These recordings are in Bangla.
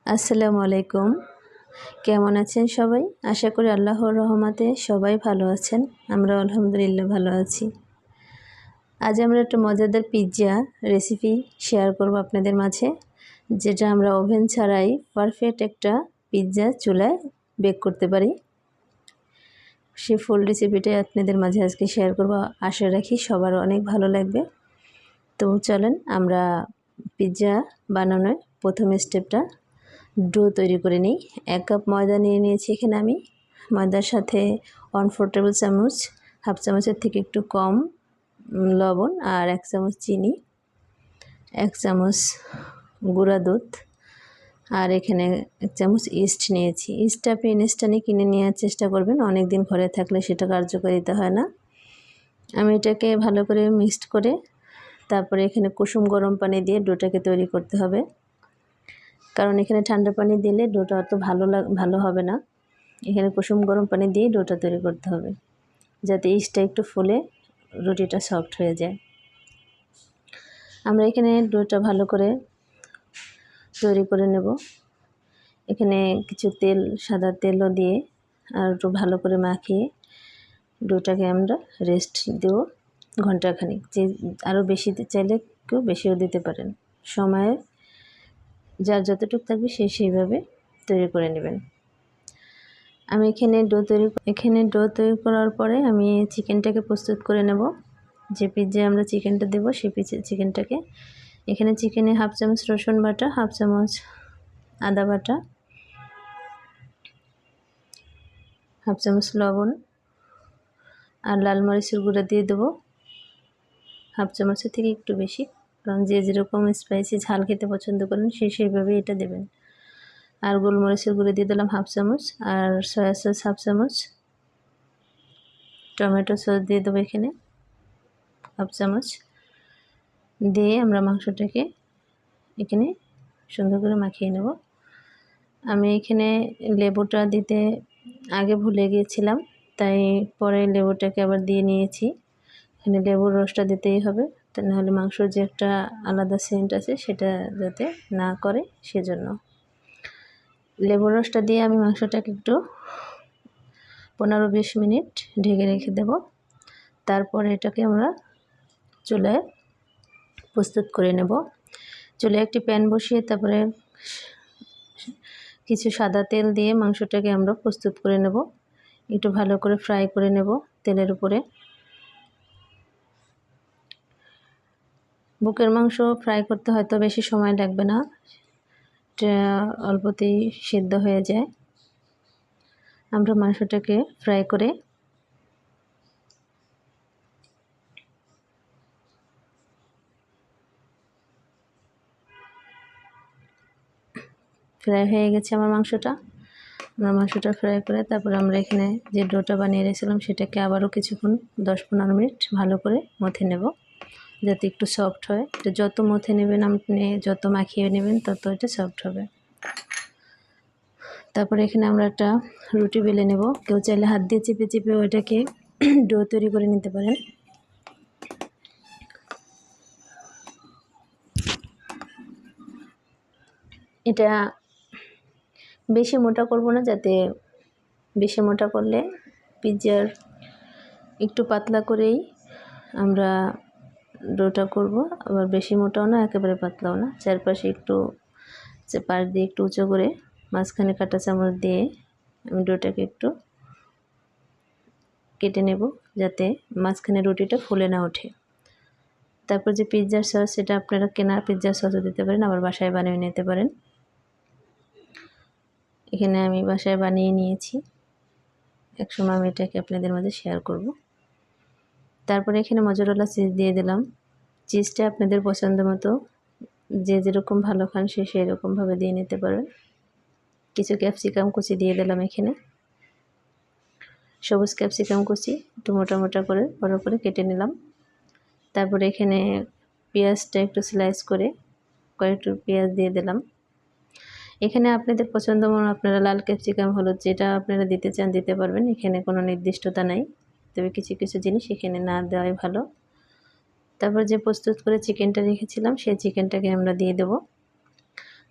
আসসালামু আলাইকুম। কেমন আছেন সবাই? আশা করি আল্লাহর রহমতে সবাই ভালো আছেন। আমরা আলহামদুলিল্লাহ ভালো আছি। আজ আমরা একটা মজাদার পিৎজা রেসিপি শেয়ার করব আপনাদের মাঝে, যেটা আমরা ওভেন ছাড়াই পারফেক্ট একটা পিৎজা চুলায় বেক করতে পারি। সেই ফুল রেসিপিটাই আপনাদের মাঝে আজকে শেয়ার করব। আশা রাখি সবার অনেক ভালো লাগবে। তো চলেন আমরা পিৎজা বানানোর প্রথম স্টেপটা ডো তৈরি করে নিই। 1 কাপ ময়দা নিয়ে নিয়েছি এখানে আমি। ময়দার সাথে 1/4 টেবিল চামচ, হাফ চামচের থেকে একটু কম লবণ, আর 1 চামচ চিনি, 1 চামচ গুঁড়া দুধ, আর এখানে 1 চামচ ইস্ট নিয়েছি। ইস্টটা আপনি ইনস্ট্যান্টে কিনে নেওয়ার চেষ্টা করবেন, অনেক দিন ঘরে থাকলে সেটা কার্যকারিতা হয় না। আমি এটাকে ভালো করে মিক্সড করে তারপরে এখানে কুসুম গরম পানি দিয়ে ডোটাকে তৈরি করতে হবে, কারণ এখানে ঠান্ডা পানি দিলে ডোটা অত ভালো হবে না। এখানে কুসুম গরম পানি দিয়ে ডোটা তৈরি করতে হবে, যাতে ইস্টটা একটু ফুলে রুটিটা সফট হয়ে যায়। আমরা এখানে ডোটা ভালো করে তৈরি করে নেব। এখানে কিছু তেল, সাদা তেলও দিয়ে আর একটু ভালো করে মাখিয়ে ডোটাকে আমরা রেস্ট দেব ঘন্টাখানিক। যে আরও বেশি চাইলে কেউ বেশিও দিতে পারেন। সময়ে যার যতটুকু থাকবে সেইভাবে তৈরি করে নেবেন। আমি এখানে ডো তৈরি করার পরে আমি চিকেনটাকে প্রস্তুত করে নেব। যে পিৎজায় আমরা চিকেনটা দেব সেই চিকেনটাকে এখানে চিকেনে হাফ চামচ রসুন বাটা, হাফ চামচ আদা বাটা, হাফ চামচ লবণ আর লাল মরিচের গুঁড়া দিয়ে দেবো হাফ চামচের থেকে একটু বেশি, কারণ যে যেরকম স্পাইসি ঝাল খেতে পছন্দ করেন সেইভাবে এটা দেবেন। আর গোলমরিচের গুঁড়ো দিয়ে দিলাম হাফ চামচ, আর সয়া সস হাফ চামচ, টমেটো সস দিয়ে দেবো এখানে হাফ চামচ, দিয়ে আমরা মাংসটাকে এখানে সুন্দর করে মাখিয়ে নেব। আমি এখানে লেবুটা দিতে আগে ভুলে গিয়েছিলাম, তাই পরে লেবুটাকে আবার দিয়ে নিয়েছি। এখানে লেবুর রসটা দিতেই হবে, তা নাহলে মাংসর যে একটা আলাদা সেন্ট আছে সেটা যাতে না করে সেজন্য লেবুর রসটা দিয়ে আমি মাংসটাকে একটু 15-20 মিনিট ঢেকে রেখে দেব। তারপরে এটাকে আমরা চুলায় প্রস্তুত করে নেব। চুলায় একটি প্যান বসিয়ে তারপরে কিছু সাদা তেল দিয়ে মাংসটাকে আমরা প্রস্তুত করে নেব। একটু ভালো করে ফ্রাই করে নেব তেলের উপরে। বুকের মাংস ফ্রাই করতে হয়তো বেশি সময় লাগবে না, অল্পতেই সিদ্ধ হয়ে যায়। আমরা মাংসটাকে ফ্রাই করে ফ্রাই হয়ে গেছে আমার মাংসটা ফ্রাই করে তারপরে আমরা এখানে যে ডোটা বানিয়ে রেখেছিলাম সেটাকে আবারও কিছুক্ষণ 10-15 মিনিট ভালো করে মথে নেব, যাতে একটু সফট হয়। তো যত মথে নেবেন আপনি, যত মাখিয়ে নেবেন তত এটা সফট হবে। তারপরে এখানে আমরা একটা রুটি বেলে নেব। কেউ চাইলে হাত দিয়ে চেপে চেপে ওইটাকে ডো তৈরি করে নিতে পারেন। এটা বেশি মোটা করব না, যাতে বেশি মোটা করলে পিৎজার একটু পাতলা করেই আমরা ডোটা করব, আবার বেশি মোটাও না একেবারে পাতলাও না। চারপাশে একটু পাশ দিয়ে একটু উঁচু করে মাঝখানে কাঁটা চামচ দিয়ে আমি ডোটাকে একটু কেটে নেব, যাতে মাঝখানে রুটিটা ফুলে না ওঠে। তারপর যে পিৎজার সস, সেটা আপনারা কেনার পিৎজার সসও দিতে পারেন, আবার বাসায় বানিয়ে নিতে পারেন। এখানে আমি বাসায় বানিয়ে নিয়েছি, একসময় আমি এটাকে আপনাদের মাঝে শেয়ার করব। তারপরে এখানে মজুরালা চিজ দিয়ে দিলাম। চিজটা আপনাদের পছন্দ মতো, যে যেরকম ভালো খান সেই রকমভাবে দিয়ে নিতে পারবেন। কিছু ক্যাপসিকাম কুচি দিয়ে দিলাম এখানে, সবুজ ক্যাপসিকাম কুচি একটু মোটা মোটা করে বড় করে কেটে নিলাম। তারপরে এখানে পেঁয়াজটা একটু স্লাইস করে কয়েকটু পেঁয়াজ দিয়ে দিলাম। এখানে আপনাদের পছন্দ মতো আপনারা লাল ক্যাপসিকাম, হলুদ যেটা আপনারা দিতে চান দিতে পারবেন, এখানে কোনো নির্দিষ্টতা নাই। তবে কিছু কিছু জিনিস এখানে না দেওয়াই ভালো। তারপর যে প্রস্তুত করে চিকেনটা রেখেছিলাম সেই চিকেনটাকে আমরা দিয়ে দেব।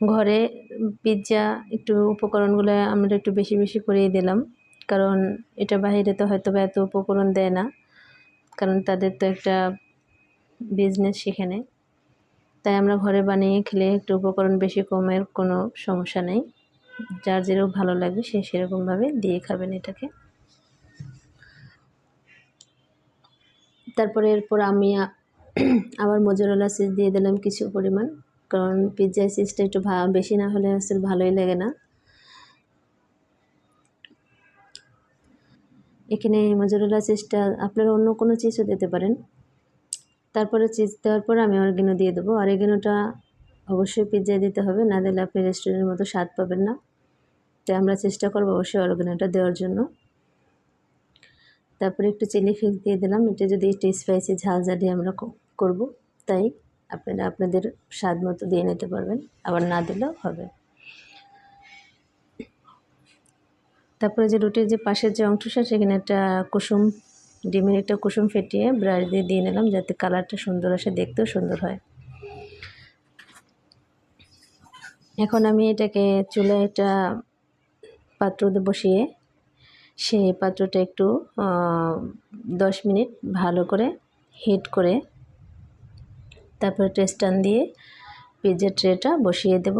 ঘরে পিৎজা একটু উপকরণগুলো আমরা একটু বেশি বেশি করেই দিলাম, কারণ এটা বাইরে তো হয়তো বা এত উপকরণ দেয় না, কারণ তাদের তো একটা বিজনেস সেখানে। তাই আমরা ঘরে বানিয়ে খেলে একটু উপকরণ বেশি কমের কোনো সমস্যা নেই, যার যেরকম ভালো লাগবে সে সেরকমভাবে দিয়ে খাবেন এটাকে। তারপরে এরপর আমি আবার মোজারেলা চিজ দিয়ে দিলাম কিছু পরিমাণ, কারণ পিৎজা চিজটা একটু বেশি না হলে আসলে ভালোই লাগে না। এখানে মোজারেলা চিজটা আপনারা অন্য কোনো চিজও দিতে পারেন। তারপরে চিজ দেওয়ার পর আমি অরিগেনো দিয়ে দেবো। অরিগেনোটা অবশ্যই পিৎজায় দিতে হবে, না দিলে আপনি রেস্টুরেন্টের মতো স্বাদ পাবেন না। তাই আমরা চেষ্টা করবো অবশ্যই অরিগেনোটা দেওয়ার জন্য। তারপরে একটু চিলি ফ্লেক্স দিয়ে দিলাম, এটা যদি একটু স্পাইসি ঝাল দিয়ে আমরা করব, তাই আপনারা আপনাদের স্বাদ মতো দিয়ে নিতে পারবেন, আবার না দিলেও হবে। তারপরে যে রুটির যে পাশের যে অংশটা সেখানে একটা ডিমের একটা কুসুম ফেটিয়ে ব্রাশ দিয়ে নিলাম, যাতে কালারটা সুন্দর আসে, দেখতেও সুন্দর হয়। এখন আমি এটাকে চুলায় একটা পাত্র বসিয়ে সেই পাত্রটা একটু 10 মিনিট ভালো করে হিট করে তারপরে স্ট্যান্ড দিয়ে পিৎজা ট্রেটা বসিয়ে দেব।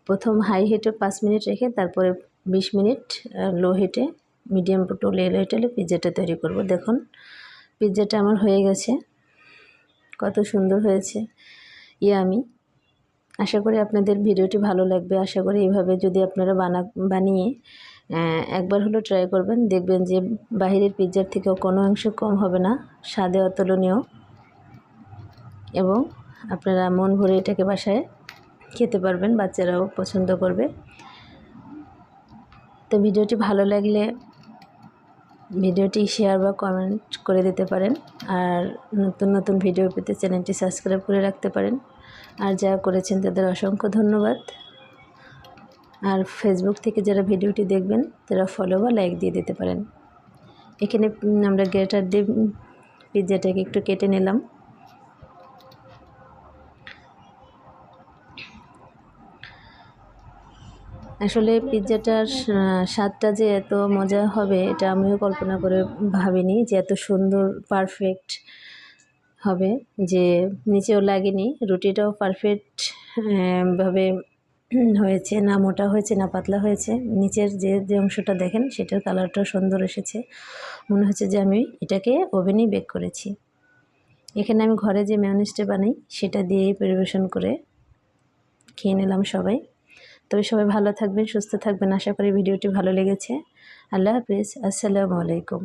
প্রথম হাই হিটে 5 মিনিট রেখে তারপরে 20 মিনিট লো হিটে, মিডিয়াম টু লো হিটে পিৎজাটা তৈরি করব। দেখুন পিৎজাটা আমার হয়ে গেছে, কত সুন্দর হয়েছে, ইয়ামি। আশা করি আপনাদের ভিডিওটি ভালো লাগবে। আশা করি এইভাবে যদি আপনারা বানিয়ে একবার হলো ট্রাই করবেন, দেখবেন যে বাহিরের পিৎজার থেকেও কোনো অংশ কম হবে না, স্বাদে অতুলনীয়, এবং আপনারা মন ভরে এটাকে বাসায় খেতে পারবেন, বাচ্চারাও পছন্দ করবে। তো ভিডিওটি ভালো লাগলে ভিডিওটি শেয়ার বা কমেন্ট করে দিতে পারেন, আর নতুন নতুন ভিডিও পেতে চ্যানেলটি সাবস্ক্রাইব করে রাখতে পারেন। আর যারা করেছেন তাদের অসংখ্য ধন্যবাদ। আর ফেসবুক থেকে যারা ভিডিওটি দেখবেন তারা ফলো বা লাইক দিয়ে দিতে পারেন। এখানে আমরা গ্রেটার দিয়ে পিৎজাটাকে একটু কেটে নিলাম। আসলে পিৎজাটার স্বাদটা যে এত মজা হবে এটা আমিও কল্পনা করে ভাবিনি, যে এত সুন্দর পারফেক্ট হবে, যে নিচেও লাগেনি, রুটিটাও পারফেক্ট ভাবে হয়েছে, না মোটা হয়েছে না পাতলা হয়েছে। নিচের যে অংশটা দেখেন সেটার কালারটাও সুন্দর এসেছে, মনে হচ্ছে যে আমি এটাকে ওভেনেই বেক করেছি। এখানে আমি ঘরে যে মেয়োনিজটা বানাই সেটা দিয়েই পরিবেশন করে খেয়ে নিলাম সবাই। তবে সবাই ভালো থাকবেন, সুস্থ থাকবেন। আশা করি ভিডিওটি ভালো লেগেছে। আল্লাহ হাফিজ, আসসালামু আলাইকুম।